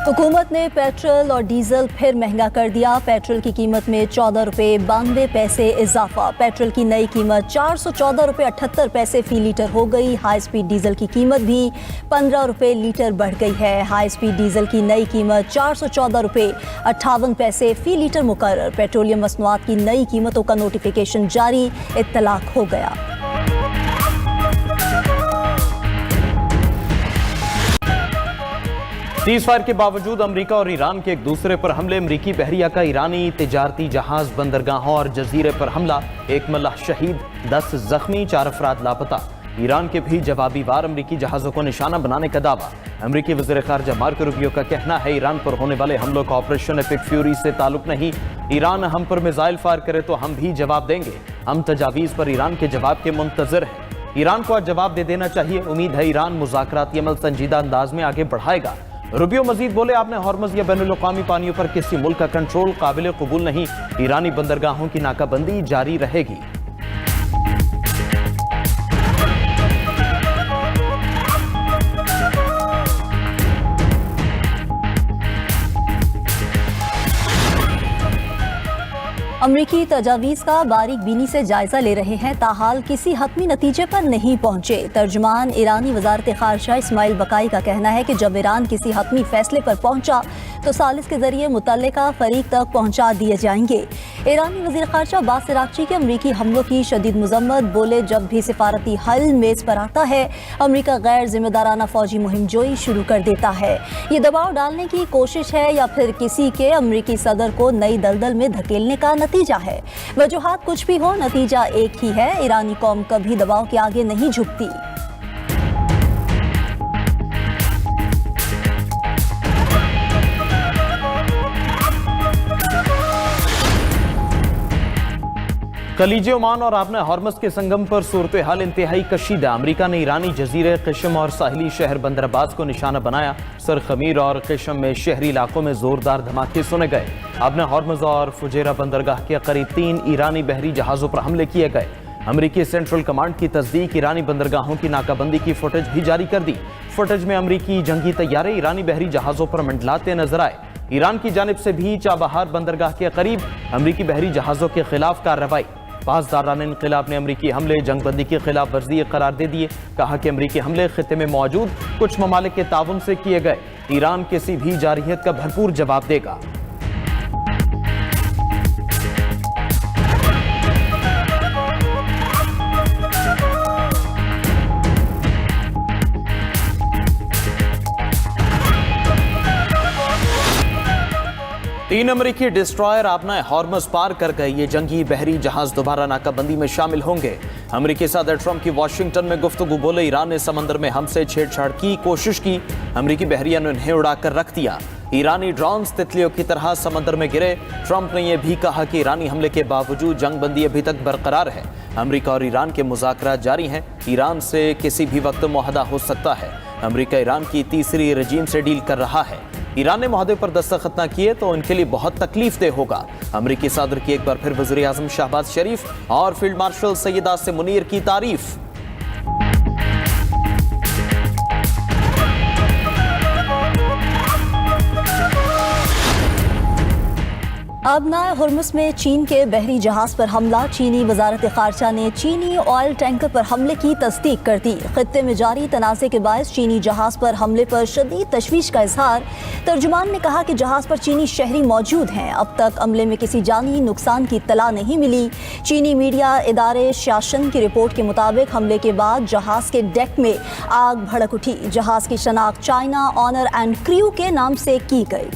हुकूमत ने पेट्रोल और डीजल फिर महंगा कर दिया। पेट्रोल की कीमत में 14 रुपये 92 पैसे इजाफा। पेट्रोल की नई कीमत 414 रुपये 78 पैसे फी लीटर हो गई। हाई स्पीड डीजल की कीमत भी 15 रुपये लीटर बढ़ गई है। हाई स्पीड डीजल की नई कीमत 414 रुपये 58 पैसे फी लीटर मुकर्रर। पेट्रोलियम मसनूआत की नई कीमतों का नोटिफिकेशन जारी, इत्तलाक हो गया। सीज़फायर के बावजूद अमेरिका और ईरान के एक दूसरे पर हमले। अमेरिकी बहरिया का ईरानी तिजारती जहाज बंदरगाहों और जजीरे पर हमला। एक मल्लाह शहीद, 10 जख्मी, 4 अफराद लापता। ईरान के भी जवाबी वार अमेरिकी जहाजों को निशाना बनाने का दावा। अमेरिकी वज़ीर ख़ारजा मार्को रूबियो का कहना है ईरान पर होने वाले हमलों का ऑपरेशन एपिक फ्यूरी से ताल्लुक नहीं। ईरान हम पर मिसाइल फायर करे तो हम भी जवाब देंगे। हम तजावीज़ पर ईरान के जवाब के मुंतज़िर हैं। ईरान को आज जवाब दे देना चाहिए। उम्मीद है ईरान मुज़ाकराती अमल संजीदा अंदाज में आगे बढ़ाएगा। रूबियो मजीद बोले, आपने हॉर्मज़ या बैनुल अक़वामी पानियों पर किसी मुल्क का कंट्रोल काबिल कबूल नहीं। ईरानी बंदरगाहों की नाकाबंदी जारी रहेगी। अमरीकी तजावीज़ का बारीक बीनी से जायजा ले रहे हैं, ताहाल किसी हतमी नतीजे पर नहीं पहुंचे। तर्जुमान ईरानी वजारत ख़ारजा इस्माइल बकाई का कहना है कि जब ईरान किसी हतमी फैसले पर पहुंचा तो सालिस के जरिए मुतल्लिका फरीक तक पहुंचा दिए जाएंगे। ईरानी वज़ीर ख़ारजा अब्बास अराग़ची के अमरीकी हमलों की शदीद मज़म्मत। बोले, जब भी सिफारती हल मेज़ पर आता है अमरीका गैर जिम्मेदाराना फ़ौजी मुहिम जोई शुरू कर देता है। ये दबाव डालने की कोशिश है या फिर किसी के अमरीकी सदर को नई दलदल में धकेलने का नतीजा है। वजूहात कुछ भी हो, नतीजा एक ही है। ईरानी कौम कभी दबाव के आगे नहीं झुकती। खलीज ओमान और आपने हॉर्मज़ के संगम पर सूरत हाल इंतहाई कशीदा। अमरीका ने ईरानी जजीरे क़िश्म और साहिली शहर बंदर अब्बास को निशाना बनाया। सर खमीर और क़िश्म में शहरी इलाकों में जोरदार धमाके सुने गए। आपने हॉर्मज़ और फुजेरा बंदरगाह के करीब 3 ईरानी बहरी जहाज़ों पर हमले किए गए। अमरीकी सेंट्रल कमांड की तस्दीक, ईरानी बंदरगाहों की नाकाबंदी की फुटेज भी जारी कर दी। फुटेज में अमरीकी जंगी तैयारे ईरानी बहरी जहाज़ों पर मंडलाते नजर आए। ईरान की जानिब से भी चाबहार बंदरगाह के करीब अमरीकी बहरी जहाज़ों के खिलाफ कार्रवाई। पासदारान इनक़िलाब ने अमरीकी हमले जंगबंदी की खिलाफ वर्जी करार दे दिए। कहा कि अमरीकी हमले खित्ते में मौजूद कुछ ममालिक के ताउन से किए गए। ईरान किसी भी जारहियत का भरपूर जवाब देगा। तीन अमरीकी डिस्ट्रॉयर आपना हॉर्मज़ पार कर गए। ये जंगी बहरी जहाज दोबारा नाकाबंदी में शामिल होंगे। अमरीकी सदर ट्रंप की वाशिंगटन में गुफ्तगू। बोले, ईरान ने समंदर में हमसे छेड़छाड़ की कोशिश की, अमरीकी बहरिया ने उन्हें उड़ाकर रख दिया। ईरानी ड्रोन्स तितलियों की तरह समंदर में गिरे। ट्रंप ने यह भी कहा कि ईरानी हमले के बावजूद जंगबंदी अभी तक बरकरार है। अमरीका और ईरान के मुज़ाकरात जारी हैं। ईरान से किसी भी वक्त मुआहदा हो सकता है। अमरीका ईरान की तीसरी रजीम से डील कर रहा है। ईरान ने मुआहदे पर दस्तखत न किए तो उनके लिए बहुत तकलीफ दे होगा। अमरीकी सदर की एक बार फिर वज़ीर आज़म शहबाज शरीफ और फील्ड मार्शल सैयद आसिम मुनीर की तारीफ। अब हुर्मुज़ में चीन के बहरी जहाज पर हमला। चीनी वजारत ख़ारजा ने चीनी ऑयल टैंकर पर हमले की तस्दीक कर दी। खित्ते में जारी तनाज़े के बायस चीनी जहाज पर हमले पर शदीद तशवीश का इजहार। तर्जुमान ने कहा कि जहाज पर चीनी शहरी मौजूद हैं। अब तक हमले में किसी जानी नुकसान की इत्तला नहीं मिली। चीनी मीडिया इदारे शासन की रिपोर्ट के मुताबिक हमले के बाद जहाज के डेक में आग भड़क उठी। जहाज की शनाख्त चाइना ऑनर एंड क्रू के नाम से की गई।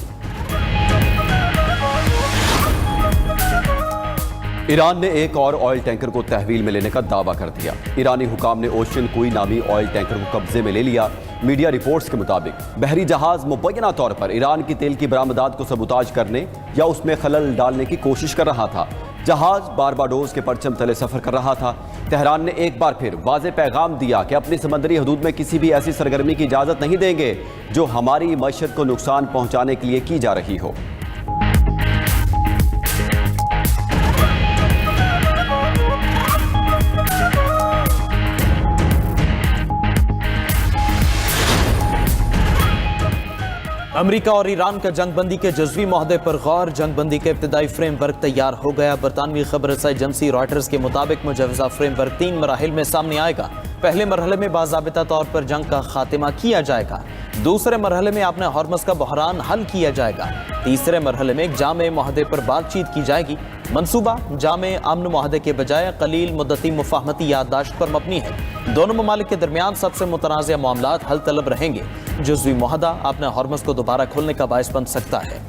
ईरान ने एक और ऑयल टैंकर को तहवील में लेने का दावा कर दिया। ईरानी हुकाम ने ओशन कोई नामी ऑयल टैंकर को कब्जे में ले लिया। मीडिया रिपोर्ट्स के मुताबिक बहरी जहाज मुबैना तौर पर ईरान की तेल की बरामदात को सबूताज करने या उसमें खलल डालने की कोशिश कर रहा था। जहाज बारबाडोस के परचम तले सफर कर रहा था। तेहरान ने एक बार फिर वाज़ेह पैगाम दिया कि अपनी समंदरी हदूद में किसी भी ऐसी सरगर्मी की इजाज़त नहीं देंगे जो हमारी मईशत को नुकसान पहुँचाने के लिए की जा रही हो। अमेरिका और ईरान का जंगबंदी के जज़वी मुआहदे पर गौर। जंगबंदी के इब्तदाई फ्रेमवर्क तैयार हो गया। बरतानवी खबर रसाई एजेंसी रॉयटर्स के मुताबिक मुजवजा फ्रेमवर्क 3 मराहिल में सामने आएगा। पहले मरहले में बाज़ाबिता तौर पर जंग का खात्मा किया जाएगा। दूसरे मरहले में आपने हॉर्मस का बहरान हल किया जाएगा। तीसरे मरहले में एक जामे मुआहदे पर बातचीत की जाएगी। मंसूबा जामे अमन मुआहदे के बजाय कलील मुद्दती मुफाहमती याददाश्त पर मबनी है। दोनों ममालिक के दरमियान सबसे मुतनाज़िया मामलात हल तलब रहेंगे। जुज़वी मुआहदा अपने हॉर्मस को दोबारा खोलने का बायस बन सकता है।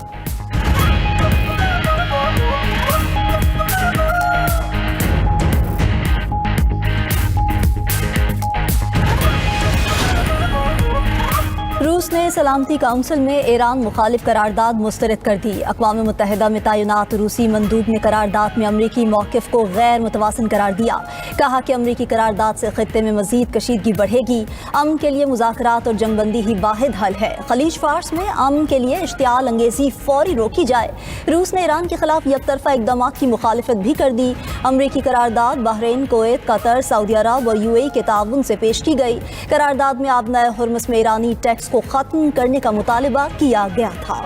रूस ने सलामती काउंसिल में ईरान मुखालिफ करारदाद मुस्तरद कर दी। अक़वाम मुत्तहिदा में तैनात रूसी मंदूब ने करारदाद में अमरीकी मौक़िफ़ को गैर मुतवाज़िन करार दिया। कहा कि अमरीकी करारदाद से ख़ित्ते में मज़ीद कशीदगी बढ़ेगी। अमन के लिए मुज़ाकरात और जंगबंदी ही वाहिद हल है। खलीज फार्स में अमन के लिए इश्तियाल अंगेज़ी फ़ौरी रोकी जाए। रूस ने ईरान के खिलाफ यकतरफ़ा इक़दामात की मुखालिफत भी कर दी। अमरीकी करारदाद बहरीन, कुवैत, कतर, सऊदी अरब और UAE के ताउन से पेश की गई। करारदाद में आबनाए हुर्मुज़ में ईरानी टैक्स को खत्म करने का मुतालिबा किया गया था।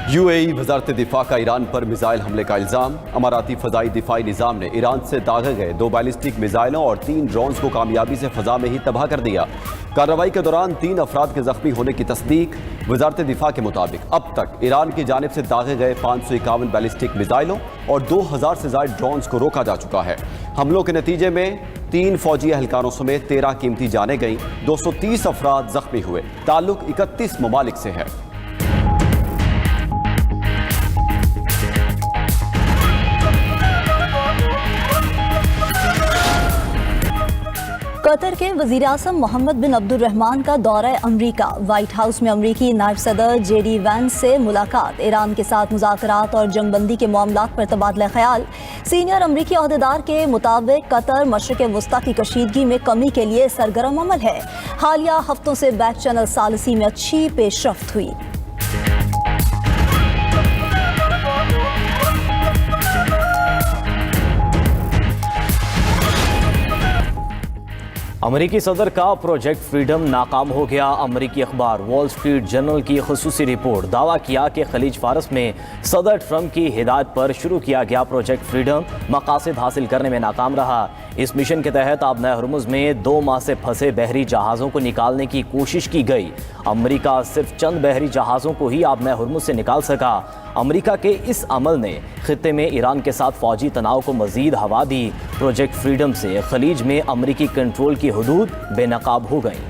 UAE वज़ारत दिफा का ईरान पर मिसाइल हमले का इल्ज़ाम। अमाराती फ़ज़ाई दिफाई निज़ाम ने ईरान से दागे गए 2 बैलिस्टिक मिसाइलों और 3 ड्रोन्स को कामयाबी से फ़ज़ा में ही तबाह कर दिया। कार्रवाई के दौरान 3 अफराद के ज़ख्मी होने की तस्दीक। वज़ारत दिफा के मुताबिक अब तक ईरान की जानिब से दागे गए 551 बैलिस्टिक मिसाइलों और 2000 से ज़ायद ड्रोन्स को रोका जा चुका है। हमलों के नतीजे में 3 फौजी एहलकारों समेत 13 कीमती जानें गईं। 230 अफराद ज़ख्मी हुए। ताल्लुक 31 ममालिक से है। कतर के वज़ीर आज़म मोहम्मद बिन अब्दुर्रहमान का दौरा अमरीका। व्हाइट हाउस में अमरीकी नायब सदर JD वैंस से मुलाकात। ईरान के साथ मुज़ाकरात और जंगबंदी के मामलात पर तबादला ख्याल। सीनियर अमरीकी अहदेदार के मुताबिक कतर मशरिक़ वस्ता की कशीदगी में कमी के लिए सरगर्म अमल है। हालिया हफ्तों से बैक चैनल सालसी में अच्छी पेशरफ्त हुई। अमरीकी सदर का प्रोजेक्ट फ्रीडम नाकाम हो गया। अमरीकी अखबार वॉल स्ट्रीट जर्नल की खुसूसी रिपोर्ट दावा किया कि खलीज फारस में सदर ट्रंप की हिदायत पर शुरू किया गया प्रोजेक्ट फ्रीडम मकासद हासिल करने में नाकाम रहा। इस मिशन के तहत आबनाए हुर्मुज़ में 2 माह से फंसे बहरी जहाज़ों को निकालने की कोशिश की गई। अमरीका सिर्फ चंद बहरी जहाज़ों को ही आबनाए हुर्मुज़ से निकाल सका। अमरीका के इस अमल ने खित्ते में ईरान के साथ फौजी तनाव को मज़ीद हवा दी। प्रोजेक्ट फ्रीडम से खलीज में अमरीकी कंट्रोल की हुदूद बेनकाब हो गई।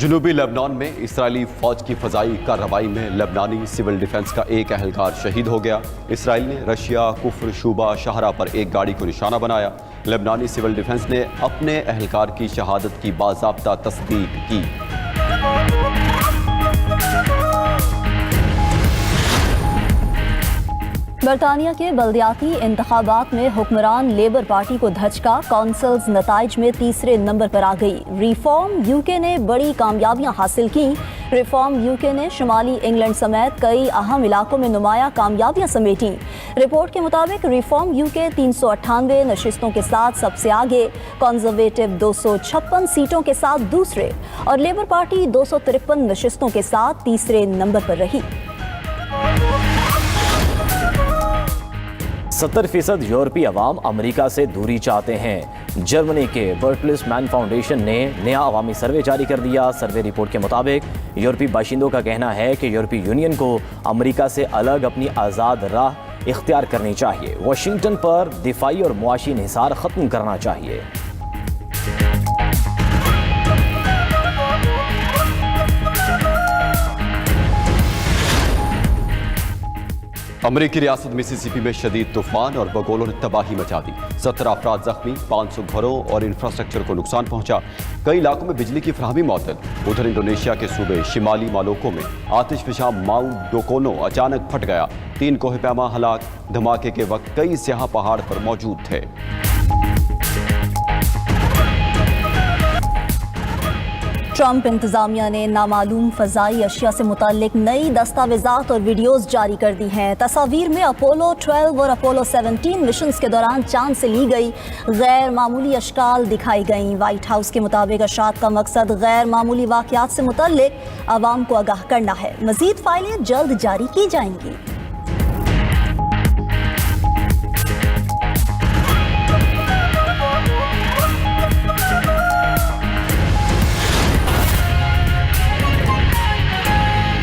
जनूबी लेबनान में इस्राएली फौज की फ़ज़ाई कार्रवाई में लेबनानी सिविल डिफेंस का एक एहलकार शहीद हो गया। इसराइल ने रशिया कुफ्र शूबा शाहरा पर एक गाड़ी को निशाना बनाया। लेबनानी सिविल डिफेंस ने अपने एहलकार की शहादत की बाज़ाब्ता तस्दीक की। बरतानिया के बल्दियाती इंतखाबात में हुक्मरान लेबर पार्टी को धचका। कौंसल्स नताइज में तीसरे नंबर पर आ गई। रिफॉर्म यूके ने बड़ी कामयाबियां हासिल की। रिफॉर्म यूके ने शुमाली इंग्लैंड समेत कई अहम इलाकों में नुमाया कामयाबियां समेटी। रिपोर्ट के मुताबिक रिफॉर्म यूके 398 नशिस्तों के साथ सबसे आगे, कंजर्वेटिव 256 सीटों के साथ दूसरे और लेबर पार्टी 253 नशिस्तों के साथ तीसरे नंबर पर रही। 70% यूरोपीय अवाम अमेरिका से दूरी चाहते हैं। जर्मनी के बर्टलस्मैन फाउंडेशन ने नया अवामी सर्वे जारी कर दिया। सर्वे रिपोर्ट के मुताबिक यूरोपीय बाशिंदों का कहना है कि यूरोपीय यूनियन को अमेरिका से अलग अपनी आज़ाद राह इख्तियार करनी चाहिए। वाशिंगटन पर दिफाई और मुआशी इन्हिसार ख़त्म करना चाहिए। अमरीकी रियासत मिसिसिपी में शदीद तूफान और बगोलों ने तबाही मचा दी। 17 अफराद जख्मी, 500 घरों और इंफ्रास्ट्रक्चर को नुकसान पहुंचा। कई इलाकों में बिजली की फराहमी मअतल। उधर इंडोनेशिया के सूबे शिमाली मालोको में आतिशफिशा माउंट डोकोनो अचानक फट गया। 3 कोह पैमा हलाक। धमाके के वक्त कई सियाह पहाड़ पर मौजूद थे। ट्रंप इंतजामिया ने नामालूम फ़ज़ाई अशिया से मुताल्लिक नई दस्तावेज़ात और वीडियोज़ जारी कर दी हैं। तस्वीर में अपोलो 12 और अपोलो 17 मिशंस के दौरान चांद से ली गई गैर मामूली अशकाल दिखाई गईं। वाइट हाउस के मुताबिक अशात का मकसद गैर मामूली वाक़यात से मुताल्लिक आवाम को आगाह करना है। मज़ीद फाइलें जल्द जारी की जाएंगी।